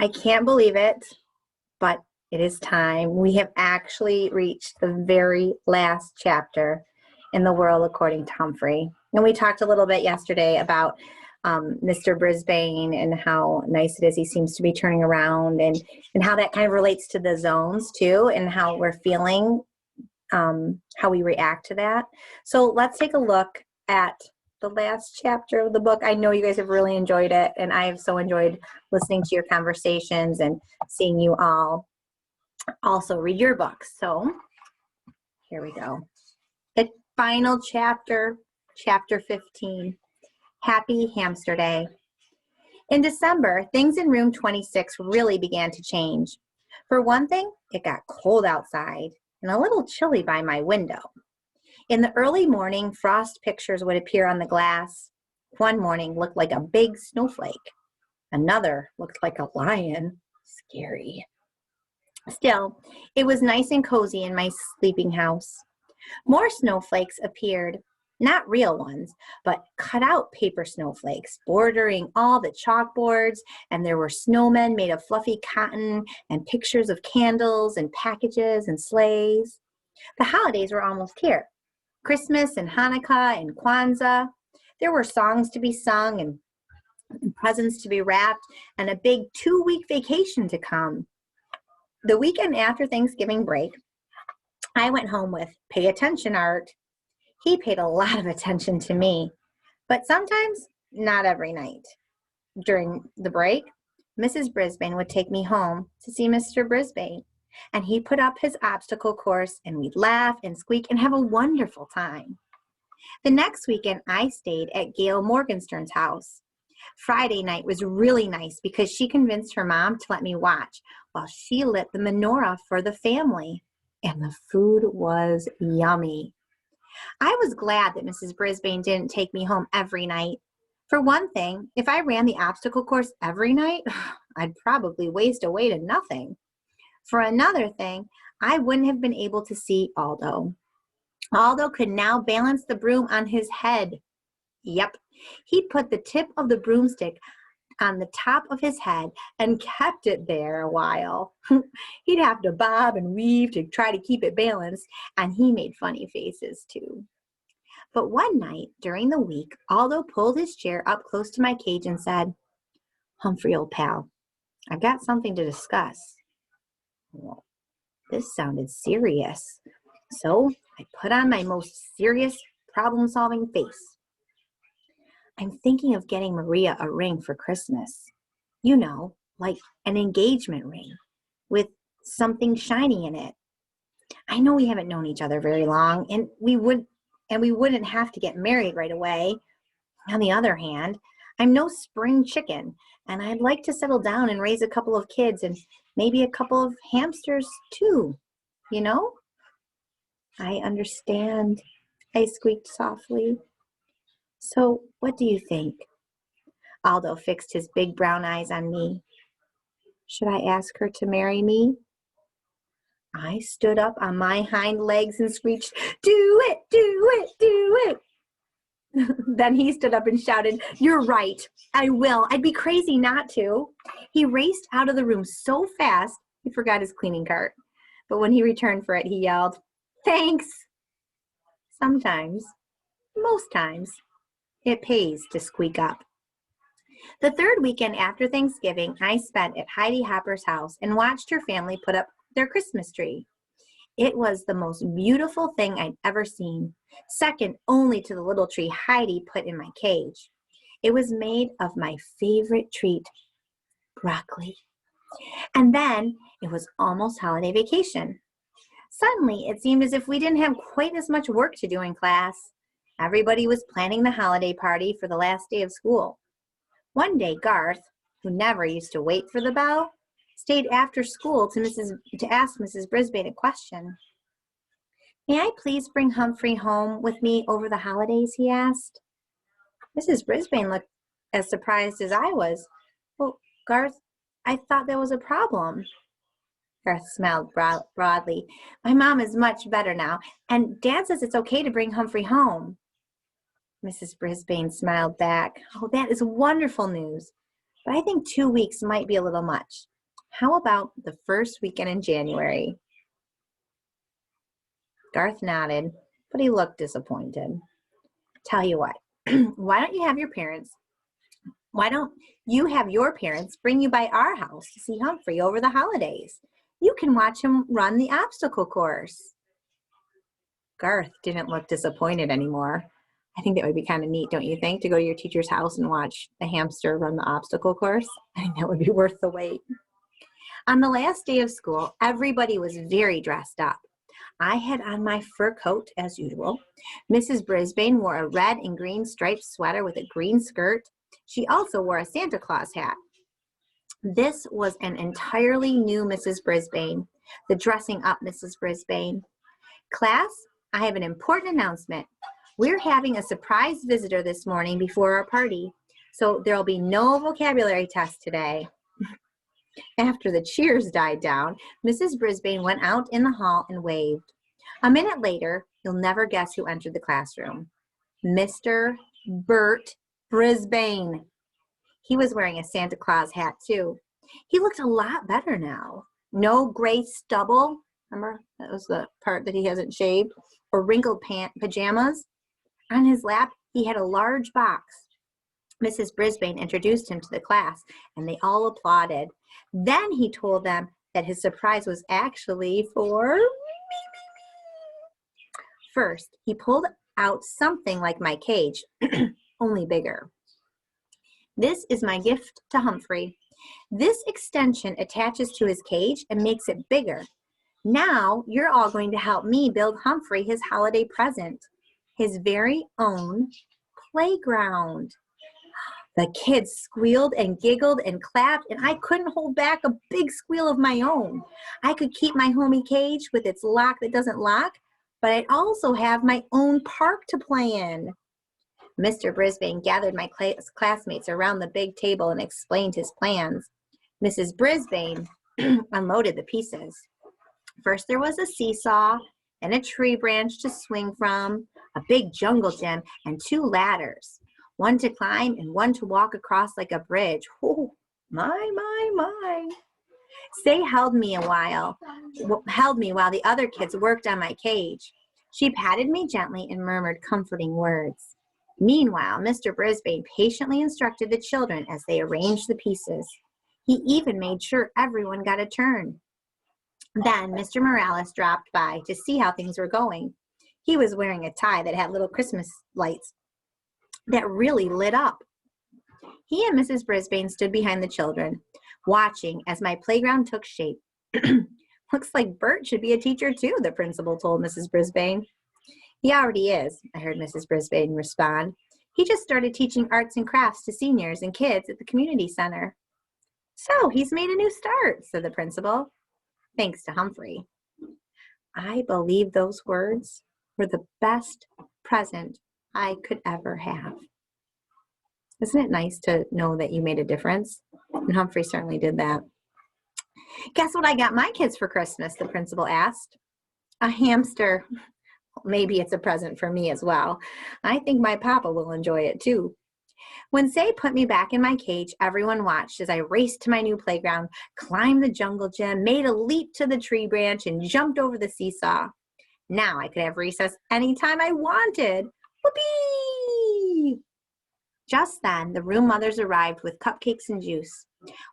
I can't believe it, but it is time. We have actually reached the very last chapter in The World According to Humphrey. And we talked a little bit yesterday about Mr. Brisbane and how nice it is he seems to be turning around, and how that kind of relates to the zones too, and how we're feeling, how we react to that. So let's take a look at the last chapter of the book. I know you guys have really enjoyed it, and I have so enjoyed listening to your conversations and seeing you all also read your books. So here we go. The final chapter, chapter 15, Happy Hamster Day. In December, things in room 26 really began to change. For one thing, it got cold outside and a little chilly by my window. In the early morning, frost pictures would appear on the glass. One morning looked like a big snowflake. Another looked like a lion. Scary. Still, it was nice and cozy in my sleeping house. More snowflakes appeared, not real ones, but cut-out paper snowflakes bordering all the chalkboards, and there were snowmen made of fluffy cotton and pictures of candles and packages and sleighs. The holidays were almost here. Christmas and Hanukkah and Kwanzaa. There were songs to be sung and presents to be wrapped and a big 2-week vacation to come. The weekend after Thanksgiving break, I went home with Pay Attention Art. He paid a lot of attention to me, but sometimes not every night. During the break, Mrs. Brisbane would take me home to see Mr. Brisbane, and he put up his obstacle course, and we'd laugh and squeak and have a wonderful time. The next weekend, I stayed at Gail Morgenstern's house. Friday night was really nice because she convinced her mom to let me watch while she lit the menorah for the family, and the food was yummy. I was glad that Mrs. Brisbane didn't take me home every night. For one thing, if I ran the obstacle course every night, I'd probably waste away to nothing. For another thing, I wouldn't have been able to see Aldo. Aldo could now balance the broom on his head. Yep, he put the tip of the broomstick on the top of his head and kept it there a while. He'd have to bob and weave to try to keep it balanced, and he made funny faces too. But one night during the week, Aldo pulled his chair up close to my cage and said, "Humphrey, old pal, I've got something to discuss." Well, this sounded serious, so I put on my most serious problem-solving face. "I'm thinking of getting Maria a ring for Christmas. You know, like an engagement ring with something shiny in it. I know we haven't known each other very long, and we wouldn't have to get married right away. On the other hand, I'm no spring chicken, and I'd like to settle down and raise a couple of kids and maybe a couple of hamsters too, you know?" "I understand," I squeaked softly. "So what do you think?" Aldo fixed his big brown eyes on me. "Should I ask her to marry me?" I stood up on my hind legs and screeched, "Do it, do it, do it." Then he stood up and shouted, "You're right, I will. I'd be crazy not to." He raced out of the room so fast, he forgot his cleaning cart. But when he returned for it, he yelled, "Thanks." Sometimes, most times, it pays to squeak up. The third weekend after Thanksgiving, I spent at Heidi Hopper's house and watched her family put up their Christmas tree. It was the most beautiful thing I'd ever seen, second only to the little tree Heidi put in my cage. It was made of my favorite treat, broccoli. And then it was almost holiday vacation. Suddenly, it seemed as if we didn't have quite as much work to do in class. Everybody was planning the holiday party for the last day of school. One day, Garth, who never used to wait for the bell, stayed after school to ask Mrs. Brisbane a question. "May I please bring Humphrey home with me over the holidays?" he asked. Mrs. Brisbane looked as surprised as I was. "Well, Garth, I thought there was a problem." Garth smiled broadly. "My mom is much better now, and Dad says it's okay to bring Humphrey home." Mrs. Brisbane smiled back. "Oh, that is wonderful news. But I think 2 weeks might be a little much. How about the first weekend in January? Garth nodded, but he looked disappointed. Tell you what, why don't you have your parents bring you by our house to see Humphrey over the holidays? You can watch him run the obstacle course. Garth didn't look disappointed anymore. I think that would be kind of neat, don't you think, to go to your teacher's house and watch the hamster run the obstacle course? I think that would be worth the wait. On the last day of school, everybody was very dressed up. I had on my fur coat as usual. Mrs. Brisbane wore a red and green striped sweater with a green skirt. She also wore a Santa Claus hat. This was an entirely new Mrs. Brisbane, the dressing up Mrs. Brisbane. Class, I have an important announcement. We're having a surprise visitor this morning before our party, so there'll be no vocabulary test today. After the cheers died down, Mrs. Brisbane went out in the hall and waved. A minute later, you'll never guess who entered the classroom. Mr. Bert Brisbane. He was wearing a Santa Claus hat too. He looked a lot better now. No gray stubble. Remember, that was the part that he hasn't shaved. Or wrinkled pajamas. On his lap, he had a large box. Mrs. Brisbane introduced him to the class, and they all applauded. Then he told them that his surprise was actually for me. First, he pulled out something like my cage, only bigger. This is my gift to Humphrey. This extension attaches to his cage and makes it bigger. Now you're all going to help me build Humphrey his holiday present, his very own playground. The kids squealed and giggled and clapped, and I couldn't hold back a big squeal of my own. I could keep my homey cage with its lock that doesn't lock, but I'd also have my own park to play in. Mr. Brisbane gathered my classmates around the big table and explained his plans. Mrs. Brisbane unloaded the pieces. First, there was a seesaw and a tree branch to swing from, a big jungle gym, and 2 ladders, one to climb and one to walk across like a bridge. Oh, my. Say held me while the other kids worked on my cage. She patted me gently and murmured comforting words. Meanwhile, Mr. Brisbane patiently instructed the children as they arranged the pieces. He even made sure everyone got a turn. Then Mr. Morales dropped by to see how things were going. He was wearing a tie that had little Christmas lights that really lit up. He and Mrs. Brisbane stood behind the children, watching as my playground took shape. Looks like Bert should be a teacher too, the principal told Mrs. Brisbane. He already is, I heard Mrs. Brisbane respond. He just started teaching arts and crafts to seniors and kids at the community center. So he's made a new start, said the principal, thanks to Humphrey. I believe those words were the best present I could ever have. Isn't it nice to know that you made a difference? And Humphrey certainly did that. Guess what I got my kids for Christmas, the principal asked. A hamster. Maybe it's a present for me as well. I think my papa will enjoy it too. When Say put me back in my cage, everyone watched as I raced to my new playground, climbed the jungle gym, made a leap to the tree branch, and jumped over the seesaw. Now I could have recess anytime I wanted. Whoopee! Just then, the room mothers arrived with cupcakes and juice.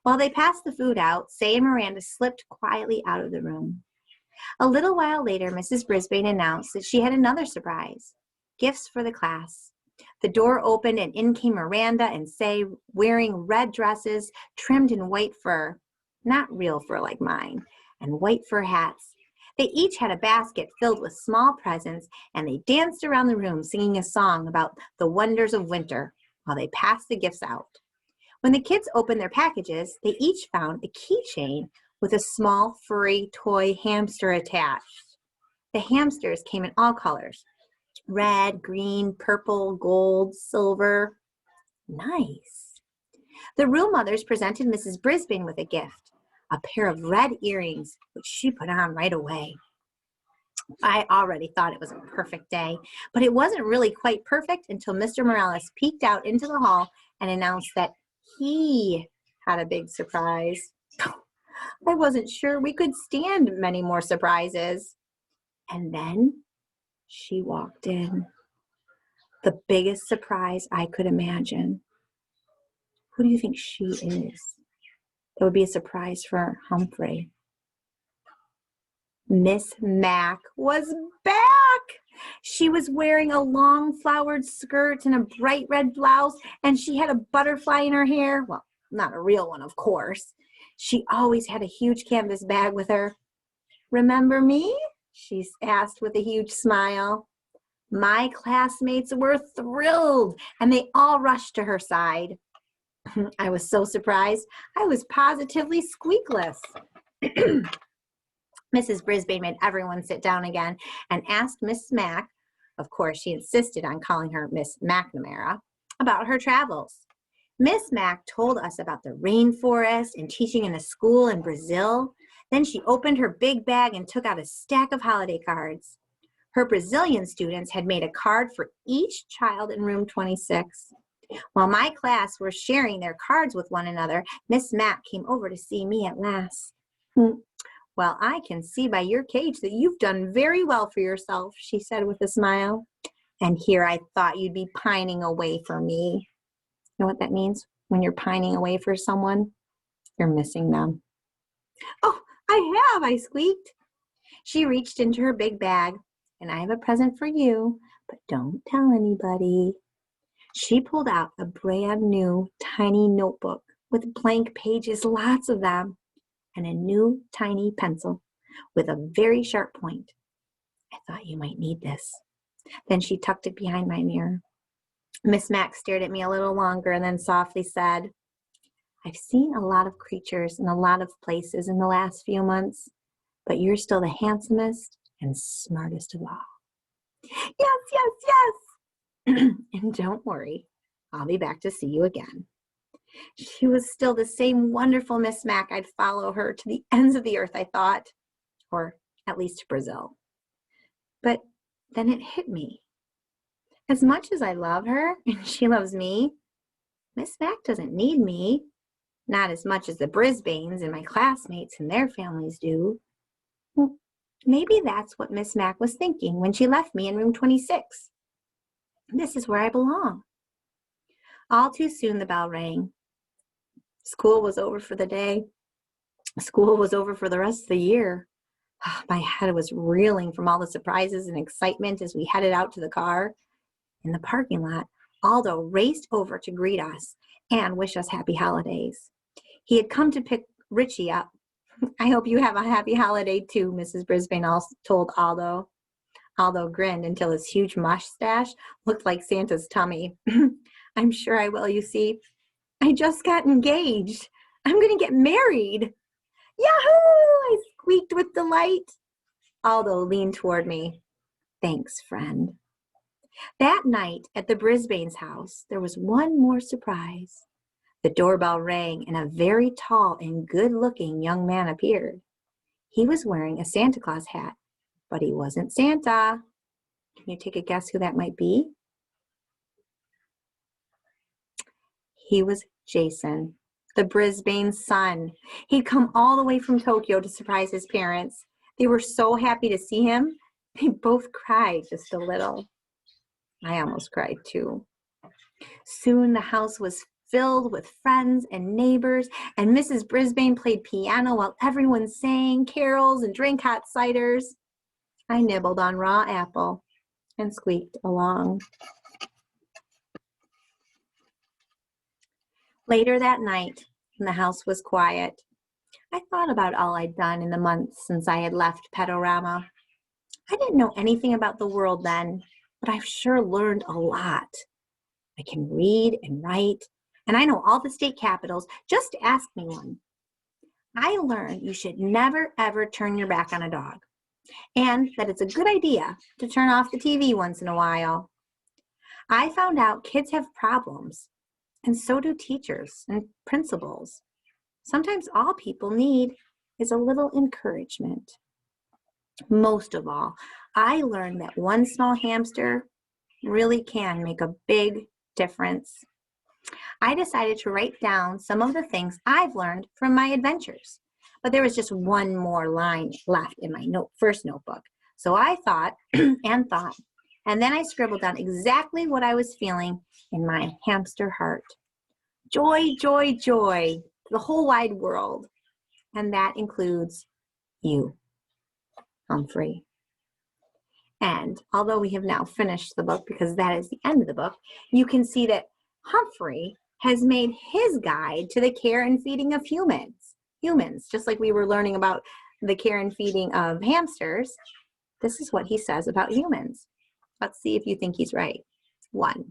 While they passed the food out, Say and Miranda slipped quietly out of the room. A little while later, Mrs. Brisbane announced that she had another surprise, gifts for the class. The door opened and in came Miranda and Say, wearing red dresses trimmed in white fur, not real fur like mine, and white fur hats. They each had a basket filled with small presents, and they danced around the room singing a song about the wonders of winter while they passed the gifts out. When the kids opened their packages, they each found a keychain with a small furry toy hamster attached. The hamsters came in all colors, red, green, purple, gold, silver. Nice. The room mothers presented Mrs. Brisbane with a gift, a pair of red earrings, which she put on right away. I already thought it was a perfect day, but it wasn't really quite perfect until Mr. Morales peeked out into the hall and announced that he had a big surprise. I wasn't sure we could stand many more surprises. And then she walked in. The biggest surprise I could imagine. Who do you think she is? It would be a surprise for Humphrey. Miss Mac was back. She was wearing a long flowered skirt and a bright red blouse, and she had a butterfly in her hair. Well, not a real one, of course. She always had a huge canvas bag with her. Remember me? She asked with a huge smile. My classmates were thrilled, and they all rushed to her side. I was so surprised, I was positively squeakless. Mrs. Brisbane made everyone sit down again and asked Miss Mac, of course she insisted on calling her Miss McNamara, about her travels. Miss Mac told us about the rainforest and teaching in a school in Brazil. Then she opened her big bag and took out a stack of holiday cards. Her Brazilian students had made a card for each child in room 26. While my class were sharing their cards with one another, Miss Mac came over to see me at last. Well, I can see by your cage that you've done very well for yourself, she said with a smile. And here I thought you'd be pining away for me. You know what that means? When you're pining away for someone, you're missing them. Oh, I have, I squeaked. She reached into her big bag. And I have a present for you, but don't tell anybody. She pulled out a brand new tiny notebook with blank pages, lots of them, and a new tiny pencil with a very sharp point. I thought you might need this. Then she tucked it behind my mirror. Miss Mac stared at me a little longer and then softly said, I've seen a lot of creatures in a lot of places in the last few months, but you're still the handsomest and smartest of all. Yes, yes, yes. And don't worry, I'll be back to see you again. She was still the same wonderful Miss Mac. I'd follow her to the ends of the earth, I thought, or at least to Brazil. But then it hit me. As much as I love her and she loves me, Miss Mac doesn't need me, not as much as the Brisbanes and my classmates and their families do. Well, maybe that's what Miss Mac was thinking when she left me in room 26. This is where I belong. All too soon the bell rang. School was over for the day. School was over for the rest of the year. My head was reeling from all the surprises and excitement as we headed out to the car. In the parking lot, Aldo raced over to greet us and wish us happy holidays. He had come to pick Richie up. I hope you have a happy holiday too, Mrs. Brisbane told Aldo. Aldo grinned until his huge mustache looked like Santa's tummy. I'm sure I will, you see. I just got engaged. I'm going to get married. Yahoo! I squeaked with delight. Aldo leaned toward me. Thanks, friend. That night at the Brisbane's house, there was one more surprise. The doorbell rang and a very tall and good-looking young man appeared. He was wearing a Santa Claus hat, but he wasn't Santa. Can you take a guess who that might be? He was Jason, the Brisbane's son. He'd come all the way from Tokyo to surprise his parents. They were so happy to see him, they both cried just a little. I almost cried too. Soon the house was filled with friends and neighbors, and Mrs. Brisbane played piano while everyone sang carols and drank hot ciders. I nibbled on raw apple and squeaked along. Later that night, when the house was quiet, I thought about all I'd done in the months since I had left Pedorama. I didn't know anything about the world then, but I've sure learned a lot. I can read and write, and I know all the state capitals. Just ask me one. I learned you should never, ever turn your back on a dog, and that it's a good idea to turn off the TV once in a while. I found out kids have problems, and so do teachers and principals. Sometimes all people need is a little encouragement. Most of all, I learned that one small hamster really can make a big difference. I decided to write down some of the things I've learned from my adventures. but there was just one more line left in my first notebook. So I thought and thought, and then I scribbled down exactly what I was feeling in my hamster heart. Joy, joy, joy, the whole wide world. And that includes you, Humphrey. And although we have now finished the book, because that is the end of the book, you can see that Humphrey has made his guide to the care and feeding of humans, just like we were learning about the care and feeding of hamsters. This is what he says about humans. Let's see if you think he's right. 1.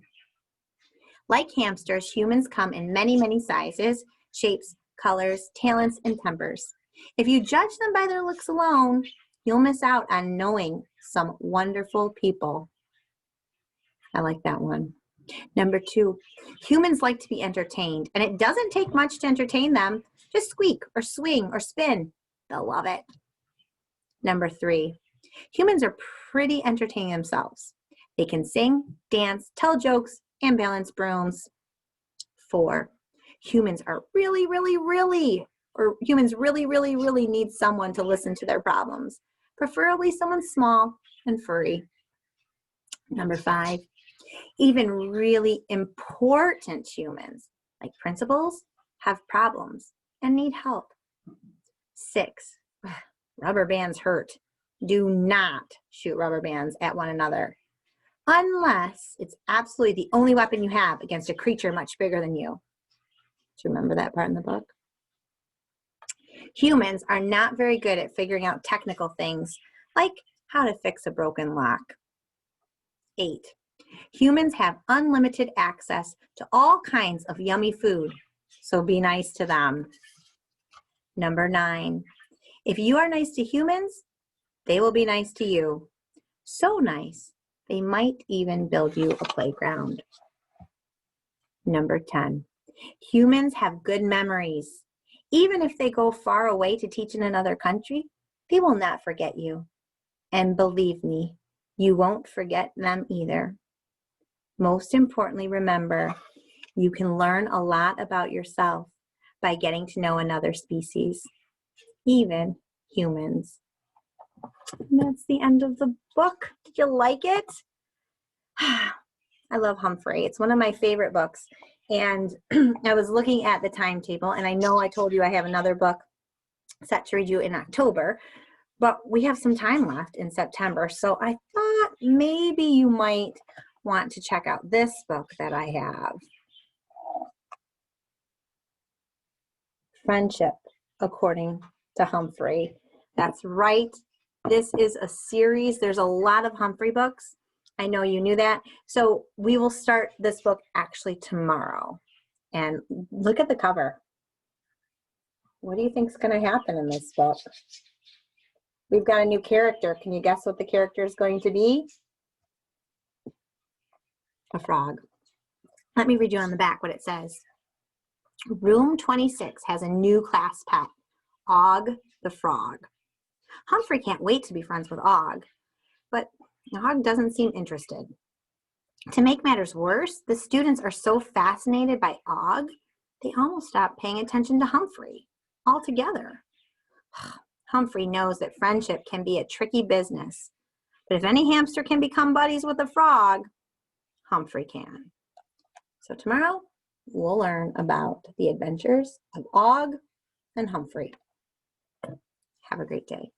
Like hamsters, humans come in many, many sizes, shapes, colors, talents, and tempers. If you judge them by their looks alone, you'll miss out on knowing some wonderful people. I like that one. Number 2, humans like to be entertained, and it doesn't take much to entertain them. Just squeak or swing or spin. They'll love it. Number 3, humans are pretty entertaining themselves. They can sing, dance, tell jokes, and balance brooms. 4, humans really need someone to listen to their problems, preferably someone small and furry. Number 5, even really important humans, like principals, have problems and need help. 6, rubber bands hurt. Do not shoot rubber bands at one another, unless it's absolutely the only weapon you have against a creature much bigger than you. Do you remember that part in the book? Humans are not very good at figuring out technical things, like how to fix a broken lock. 8, humans have unlimited access to all kinds of yummy food, so be nice to them. Number 9, if you are nice to humans, they will be nice to you. So nice, they might even build you a playground. Number 10, humans have good memories. Even if they go far away to teach in another country, they will not forget you. And believe me, you won't forget them either. Most importantly, remember, you can learn a lot about yourself by getting to know another species, even humans. And that's the end of the book. Did you like it? I love Humphrey. It's one of my favorite books. And I was looking at the timetable, and I know I told you I have another book set to read you in October, but we have some time left in September. So I thought maybe you might want to check out this book that I have. Friendship, According to Humphrey. That's right. This is a series. There's a lot of Humphrey books. I know you knew that. So we will start this book actually tomorrow. And look at the cover. What do you think is going to happen in this book? We've got a new character. Can you guess what the character is going to be? A frog. Let me read you on the back what it says. Room 26 has a new class pet, Og the frog. Humphrey can't wait to be friends with Og, but Og doesn't seem interested. To make matters worse, the students are so fascinated by Og, they almost stop paying attention to Humphrey altogether. Humphrey knows that friendship can be a tricky business, but if any hamster can become buddies with a frog, Humphrey can. So tomorrow, we'll learn about the adventures of Og and Humphrey. Have a great day.